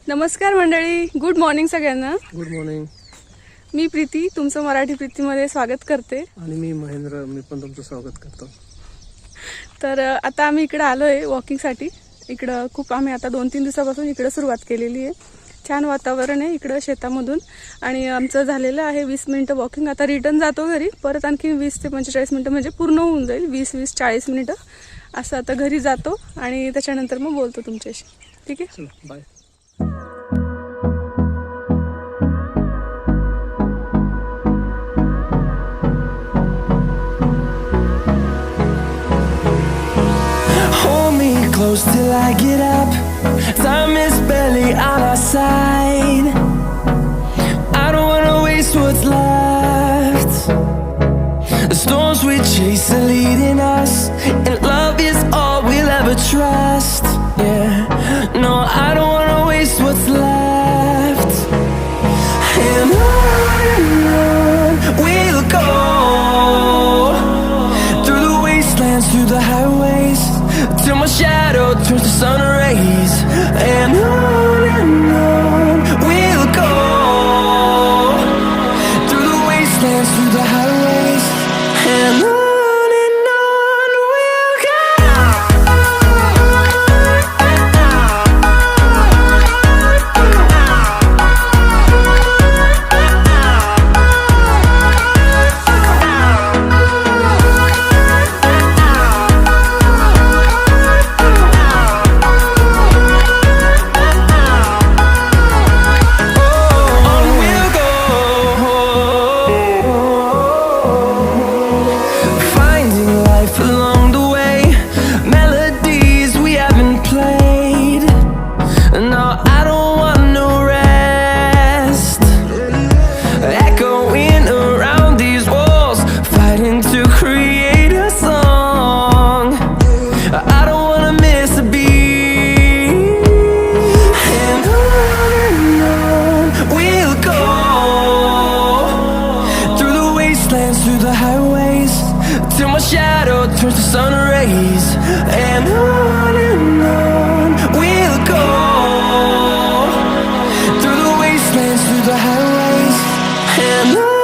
नमस्कार मंडळी, good morning सगळ्यांना. Good morning. मी प्रीती तुमचं मराठी प्रीतीमध्ये स्वागत करते. आणि मी महेंद्र, मी पण तुमचं स्वागत करतो. तर आता आम्ही इकडे आलोय वॉकिंगसाठी. इकडं खूप आम्ही आता 2-3 दिवसापासून इकडे सुरुवात केलेली आहे. छान वातावरण आहे इकडं शेतामधून आणि आमचं झालेलं आहे 20 मिनिटं वॉकिंग. आता रिटर्न जातो घरी, परत आणखी 20 ते 45 मिनिटं म्हणजे पूर्ण होऊन जाईल. 20-40 मिनिटं असं आता घरी जातो आणि त्याच्यानंतर मग बोलतो तुमच्याशी. ठीक आहे, चलो bye. Close till I get up. Time is barely on our side. I don't wanna waste what's left. The storms we chase are leading us, and love is all we'll ever trust. Yeah, no, I don't wanna waste what's left. And on we'll go, through the wastelands, through the highways, till my shadow turns to sun rays. And on we'll go, through the wastelands, through the highways. And on we'll go. Through the highways, till my shadow turns to sun rays. And on we'll go, through the wastelands, through the highways. And on